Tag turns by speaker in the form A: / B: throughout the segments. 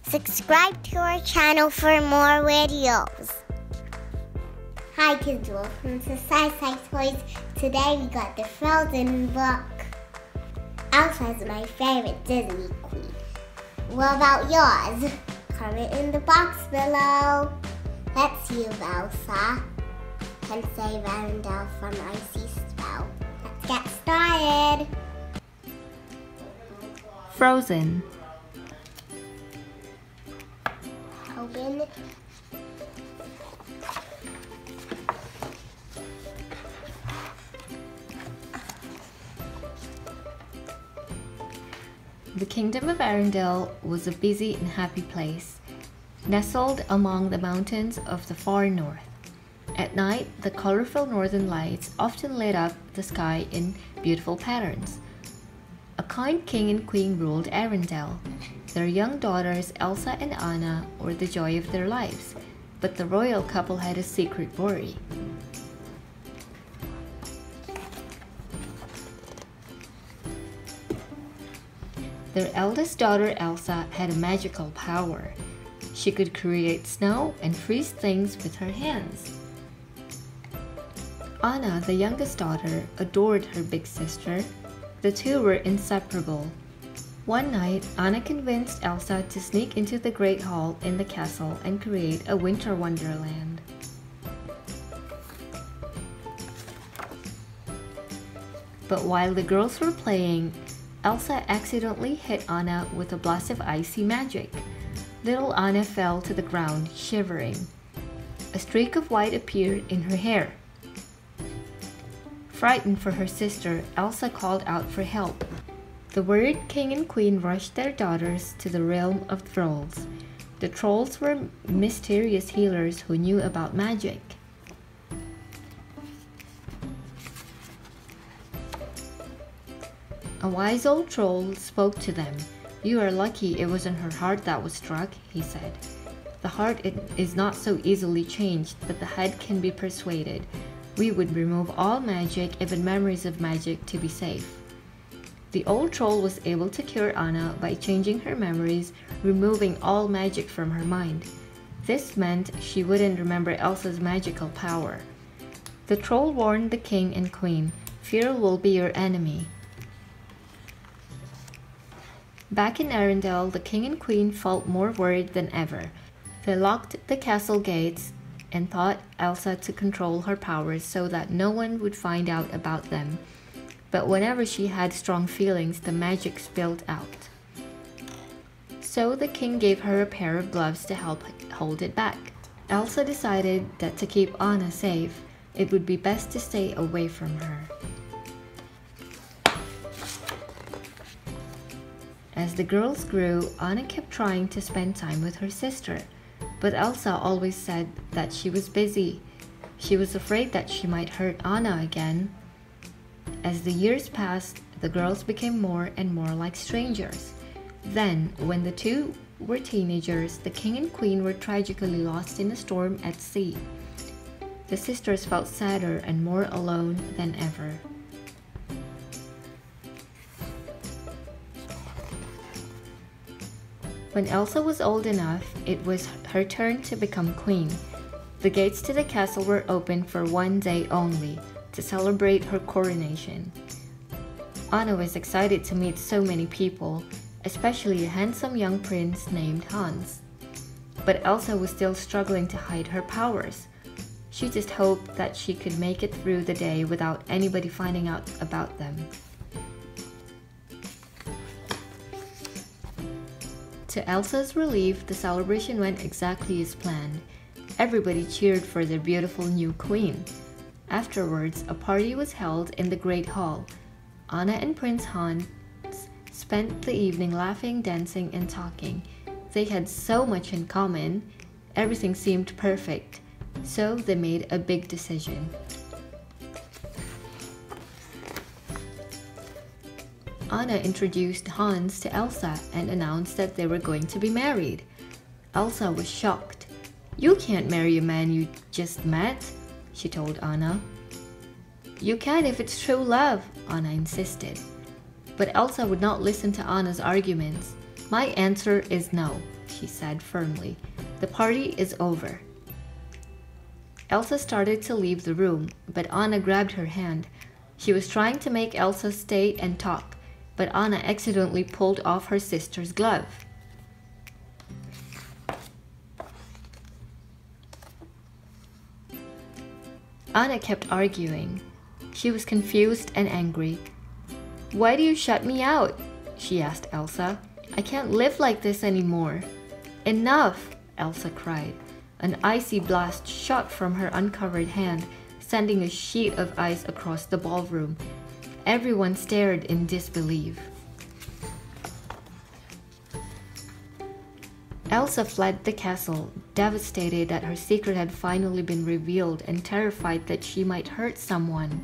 A: Subscribe to our channel for more videos. Hi kids, welcome to SySy Toys. Today we got the Frozen book. Elsa is my favorite Disney queen. What about yours? Comment in the box below. Let's see if Elsa can save Arendelle from icy spell. Let's get started.
B: Frozen.
A: Open.
B: The kingdom of Arendelle was a busy and happy place, nestled among the mountains of the far north. At night, the colorful northern lights often lit up the sky in beautiful patterns. A kind king and queen ruled Arendelle. Their young daughters Elsa and Anna were the joy of their lives, but the royal couple had a secret worry. Their eldest daughter Elsa had a magical power. She could create snow and freeze things with her hands. Anna, the youngest daughter, adored her big sister. The two were inseparable. One night, Anna convinced Elsa to sneak into the Great Hall in the castle and create a winter wonderland. But while the girls were playing, Elsa accidentally hit Anna with a blast of icy magic. Little Anna fell to the ground, shivering. A streak of white appeared in her hair. Frightened for her sister, Elsa called out for help. The worried king and queen rushed their daughters to the realm of trolls. The trolls were mysterious healers who knew about magic. A wise old troll spoke to them. "You are lucky it wasn't her heart that was struck," he said. "The heart is not so easily changed, but the head can be persuaded. We would remove all magic, even memories of magic, to be safe." The old troll was able to cure Anna by changing her memories, removing all magic from her mind. This meant she wouldn't remember Elsa's magical power. The troll warned the king and queen, "Fear will be your enemy." Back in Arendelle, the king and queen felt more worried than ever. They locked the castle gates and taught Elsa to control her powers so that no one would find out about them. But whenever she had strong feelings, the magic spilled out. So the king gave her a pair of gloves to help hold it back. Elsa decided that to keep Anna safe, it would be best to stay away from her. As the girls grew, Anna kept trying to spend time with her sister, but Elsa always said that she was busy. She was afraid that she might hurt Anna again. As the years passed, the girls became more and more like strangers. Then, when the two were teenagers, the king and queen were tragically lost in a storm at sea. The sisters felt sadder and more alone than ever. When Elsa was old enough, it was her turn to become queen. The gates to the castle were open for one day only, to celebrate her coronation. Anna was excited to meet so many people, especially a handsome young prince named Hans. But Elsa was still struggling to hide her powers. She just hoped that she could make it through the day without anybody finding out about them. To Elsa's relief, the celebration went exactly as planned. Everybody cheered for their beautiful new queen. Afterwards, a party was held in the Great Hall. Anna and Prince Hans spent the evening laughing, dancing, and talking. They had so much in common. Everything seemed perfect. So they made a big decision. Anna introduced Hans to Elsa and announced that they were going to be married. Elsa was shocked. "You can't marry a man you just met," she told Anna. "You can if it's true love," Anna insisted. But Elsa would not listen to Anna's arguments. "My answer is no," she said firmly. The party is over. Elsa started to leave the room, but Anna grabbed her hand. She was trying to make Elsa stay and talk, but Anna accidentally pulled off her sister's glove. Anna kept arguing. She was confused and angry. "Why do you shut me out?" she asked Elsa. "I can't live like this anymore." "Enough!" Elsa cried. An icy blast shot from her uncovered hand, sending a sheet of ice across the ballroom. Everyone stared in disbelief. Elsa fled the castle, devastated that her secret had finally been revealed and terrified that she might hurt someone.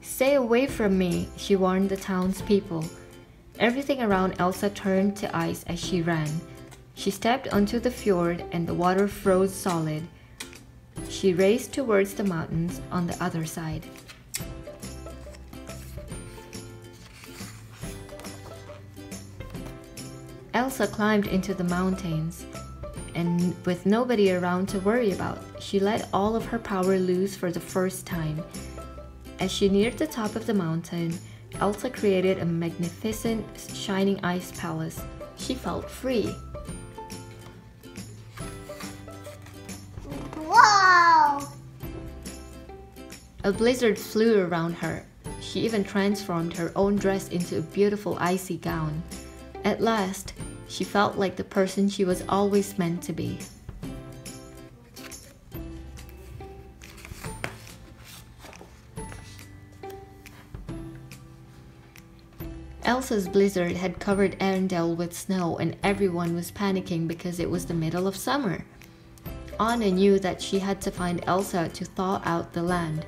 B: "Stay away from me," she warned the townspeople. Everything around Elsa turned to ice as she ran. She stepped onto the fjord and the water froze solid. She raced towards the mountains on the other side. Elsa climbed into the mountains, and with nobody around to worry about, she let all of her power loose for the first time. As she neared the top of the mountain, Elsa created a magnificent, shining ice palace. She felt free.
A: Whoa!
B: A blizzard flew around her. She even transformed her own dress into a beautiful icy gown. At last, she felt like the person she was always meant to be. Elsa's blizzard had covered Arendelle with snow, and everyone was panicking because it was the middle of summer. Anna knew that she had to find Elsa to thaw out the land.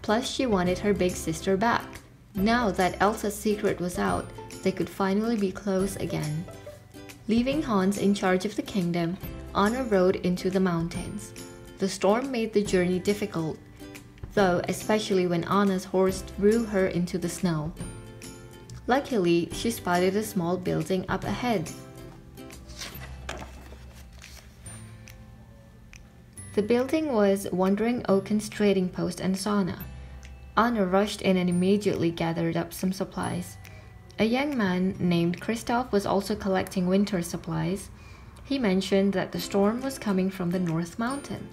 B: Plus, she wanted her big sister back. Now that Elsa's secret was out, they could finally be close again. Leaving Hans in charge of the kingdom, Anna rode into the mountains. The storm made the journey difficult, though especially when Anna's horse threw her into the snow. Luckily, she spotted a small building up ahead. The building was Wandering Oaken's trading post and sauna. Anna rushed in and immediately gathered up some supplies. A young man named Kristoff was also collecting winter supplies. He mentioned that the storm was coming from the North Mountain.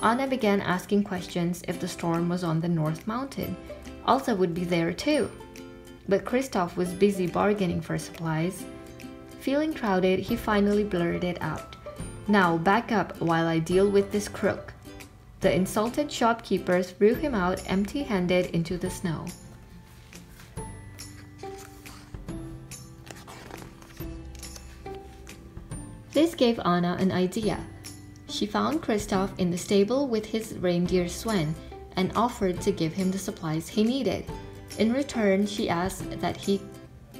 B: Anna began asking questions if the storm was on the North Mountain. Elsa would be there too. But Kristoff was busy bargaining for supplies. Feeling crowded, he finally blurted out, "Now back up while I deal with this crook." The insulted shopkeeper threw him out empty-handed into the snow. This gave Anna an idea. She found Kristoff in the stable with his reindeer Sven and offered to give him the supplies he needed. In return, she asked that he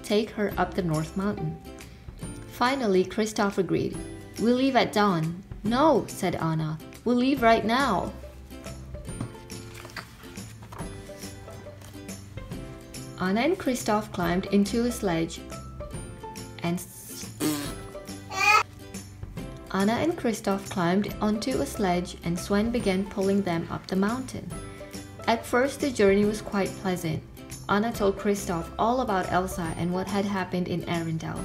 B: take her up the North Mountain. Finally, Kristoff agreed. "We'll leave at dawn." "No," said Anna. "We'll leave right now." Anna and Kristoff climbed into a sledge and onto a sledge, and Sven began pulling them up the mountain. At first, the journey was quite pleasant. Anna told Kristoff all about Elsa and what had happened in Arendelle.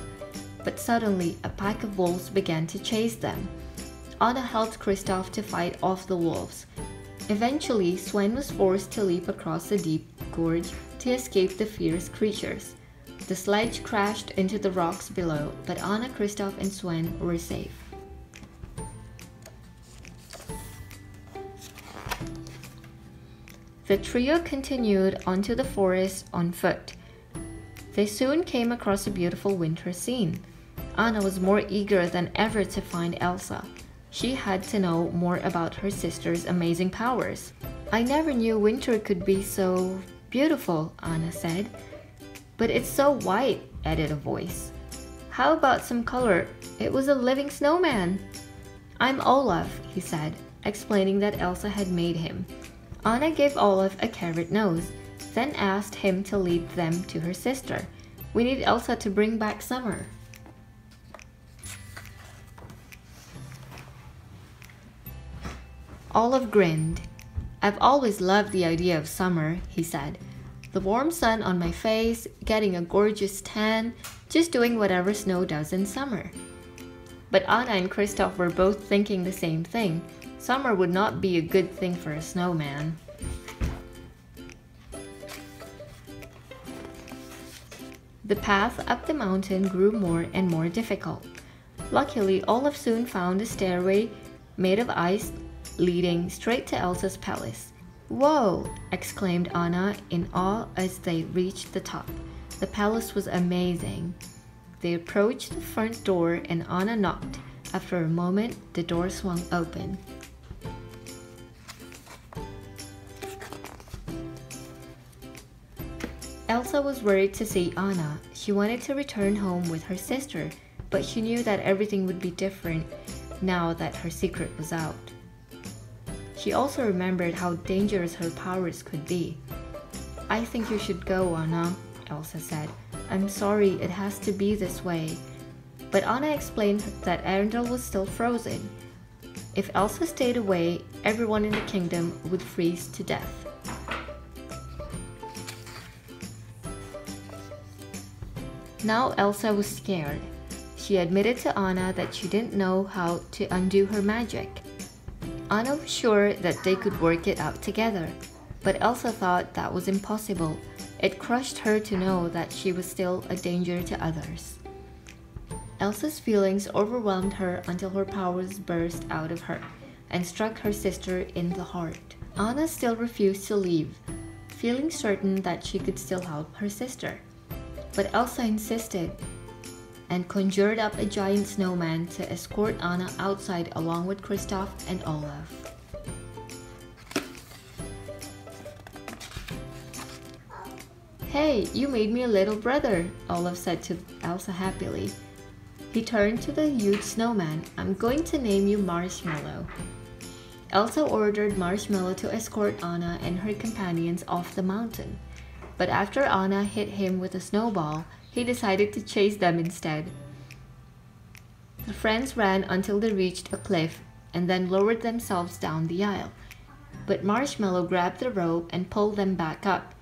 B: But suddenly, a pack of wolves began to chase them. Anna helped Kristoff to fight off the wolves. Eventually, Sven was forced to leap across the deep gorge to escape the fierce creatures. The sledge crashed into the rocks below, but Anna, Kristoff, and Sven were safe. The trio continued onto the forest on foot. They soon came across a beautiful winter scene. Anna was more eager than ever to find Elsa. She had to know more about her sister's amazing powers. "I never knew winter could be so beautiful," Anna said. "But it's so white," added a voice. "How about some color? It was a living snowman." "I'm Olaf," he said, explaining that Elsa had made him. Anna gave Olaf a carrot nose, then asked him to lead them to her sister. "We need Elsa to bring back summer." Olaf grinned. "I've always loved the idea of summer," he said. "The warm sun on my face, getting a gorgeous tan, just doing whatever snow does in summer." But Anna and Kristoff were both thinking the same thing. Summer would not be a good thing for a snowman. The path up the mountain grew more and more difficult. Luckily, Olaf soon found a stairway made of ice leading straight to Elsa's palace. "Whoa!" exclaimed Anna in awe as they reached the top. The palace was amazing. They approached the front door and Anna knocked. After a moment, the door swung open. Elsa was worried to see Anna. She wanted to return home with her sister, but she knew that everything would be different now that her secret was out. She also remembered how dangerous her powers could be. "I think you should go, Anna," Elsa said. "I'm sorry it has to be this way." But Anna explained that Arendelle was still frozen. If Elsa stayed away, everyone in the kingdom would freeze to death. Now Elsa was scared. She admitted to Anna that she didn't know how to undo her magic. Anna was sure that they could work it out together, but Elsa thought that was impossible. It crushed her to know that she was still a danger to others. Elsa's feelings overwhelmed her until her powers burst out of her and struck her sister in the heart. Anna still refused to leave, feeling certain that she could still help her sister. But Elsa insisted and conjured up a giant snowman to escort Anna outside along with Kristoff and Olaf. "Hey, you made me a little brother," Olaf said to Elsa happily. He turned to the huge snowman. "I'm going to name you Marshmallow." Elsa ordered Marshmallow to escort Anna and her companions off the mountain. But after Anna hit him with a snowball, he decided to chase them instead. The friends ran until they reached a cliff and then lowered themselves down the aisle. But Marshmallow grabbed the rope and pulled them back up.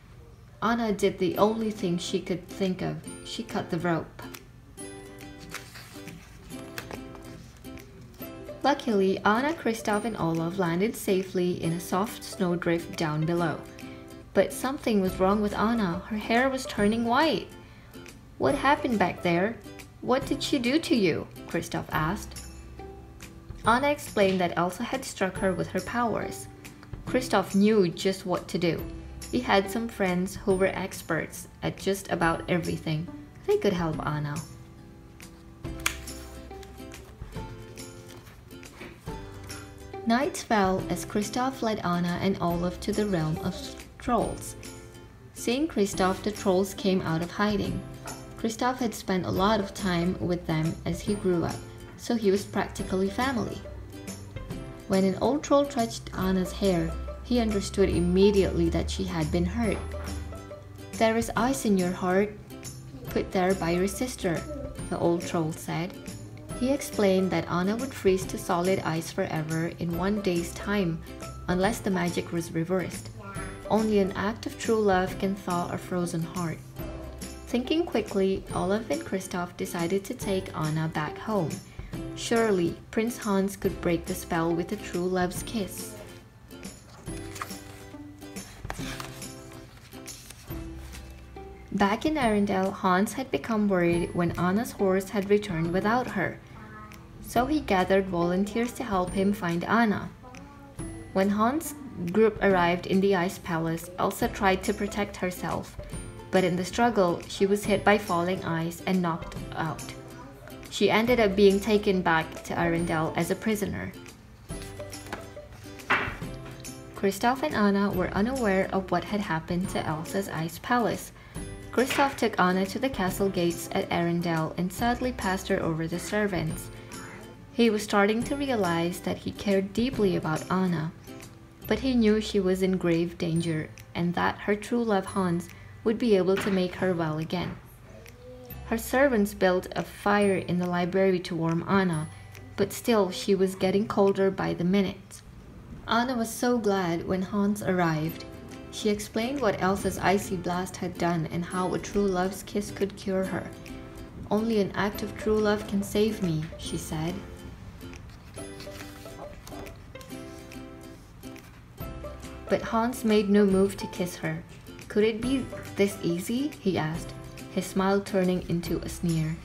B: Anna did the only thing she could think of. She cut the rope. Luckily, Anna, Kristoff, and Olaf landed safely in a soft snowdrift down below. But something was wrong with Anna. Her hair was turning white. "What happened back there? What did she do to you?" Kristoff asked. Anna explained that Elsa had struck her with her powers. Kristoff knew just what to do. He had some friends who were experts at just about everything. They could help Anna. Night fell as Kristoff led Anna and Olaf to the realm of trolls. Seeing Kristoff, the trolls came out of hiding. Kristoff had spent a lot of time with them as he grew up, so he was practically family. When an old troll touched Anna's hair, he understood immediately that she had been hurt. "There is ice in your heart, put there by your sister," the old troll said. He explained that Anna would freeze to solid ice forever in 1 day's time, unless the magic was reversed. Only an act of true love can thaw a frozen heart. Thinking quickly, Olaf and Kristoff decided to take Anna back home. Surely, Prince Hans could break the spell with a true love's kiss. Back in Arendelle, Hans had become worried when Anna's horse had returned without her. So he gathered volunteers to help him find Anna. When Hans' group arrived in the ice palace, Elsa tried to protect herself, but in the struggle, she was hit by falling ice and knocked out. She ended up being taken back to Arendelle as a prisoner. Kristoff and Anna were unaware of what had happened to Elsa's ice palace. Kristoff took Anna to the castle gates at Arendelle and sadly passed her over the servants. He was starting to realize that he cared deeply about Anna, but he knew she was in grave danger and that her true love Hans would be able to make her well again. Her servants built a fire in the library to warm Anna, but still she was getting colder by the minute. Anna was so glad when Hans arrived. She explained what Elsa's icy blast had done and how a true love's kiss could cure her. "Only an act of true love can save me," she said. But Hans made no move to kiss her. "Could it be this easy?" he asked, his smile turning into a sneer.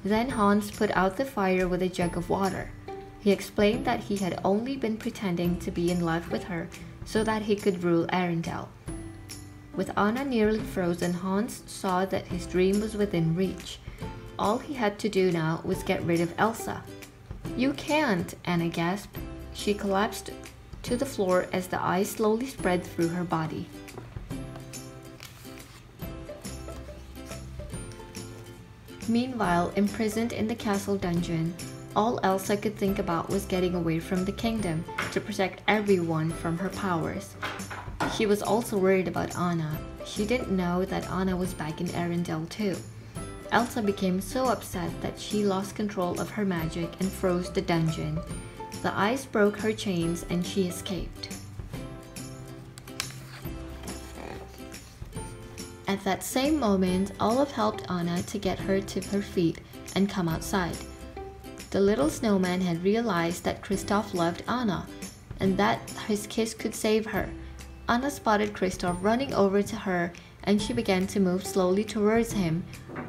B: Then Hans put out the fire with a jug of water. He explained that he had only been pretending to be in love with her so that he could rule Arendelle. With Anna nearly frozen, Hans saw that his dream was within reach. All he had to do now was get rid of Elsa. "You can't," Anna gasped. She collapsed to the floor as the ice slowly spread through her body. Meanwhile, imprisoned in the castle dungeon, all Elsa could think about was getting away from the kingdom to protect everyone from her powers. She was also worried about Anna. She didn't know that Anna was back in Arendelle too. Elsa became so upset that she lost control of her magic and froze the dungeon. The ice broke her chains and she escaped. At that same moment, Olaf helped Anna to get her to her feet and come outside. The little snowman had realized that Kristoff loved Anna and that his kiss could save her. Anna spotted Kristoff running over to her and she began to move slowly towards him,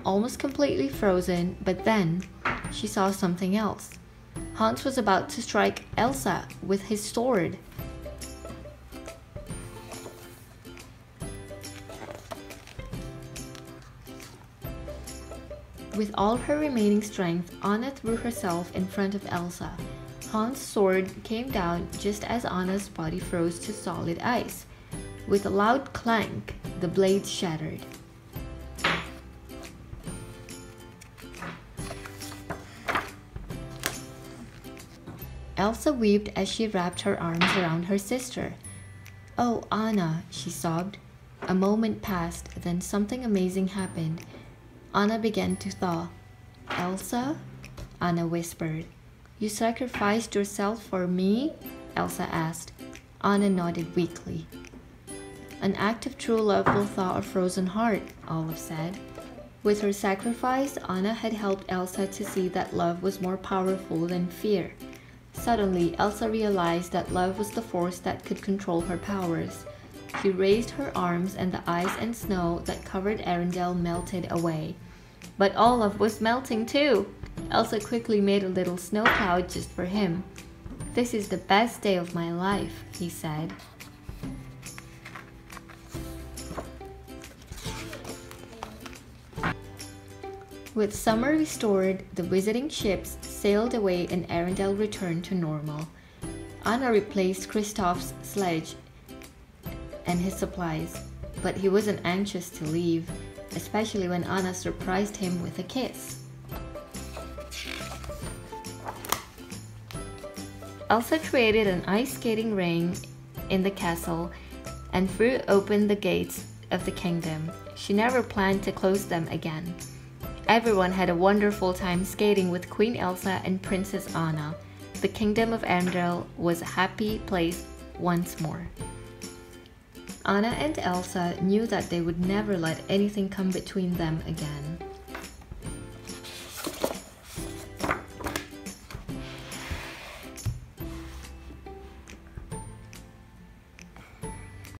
B: almost completely frozen, but then she saw something else. Hans was about to strike Elsa with his sword. With all her remaining strength, Anna threw herself in front of Elsa. Hans' sword came down just as Anna's body froze to solid ice. With a loud clank, the blade shattered. Elsa wept as she wrapped her arms around her sister. "Oh, Anna," she sobbed. A moment passed, then something amazing happened. Anna began to thaw. "Elsa?" Anna whispered. "You sacrificed yourself for me?" Elsa asked. Anna nodded weakly. "An act of true love will thaw a frozen heart," Olaf said. With her sacrifice, Anna had helped Elsa to see that love was more powerful than fear. Suddenly, Elsa realized that love was the force that could control her powers. She raised her arms and the ice and snow that covered Arendelle melted away. But Olaf was melting too! Elsa quickly made a little snow cloud just for him. "This is the best day of my life," he said. With summer restored, the visiting ships sailed away and Arendelle returned to normal. Anna replaced Kristoff's sledge and his supplies, but he wasn't anxious to leave, especially when Anna surprised him with a kiss. Elsa created an ice skating ring in the castle and threw open the gates of the kingdom. She never planned to close them again. Everyone had a wonderful time skating with Queen Elsa and Princess Anna. The kingdom of Arendelle was a happy place once more. Anna and Elsa knew that they would never let anything come between them again.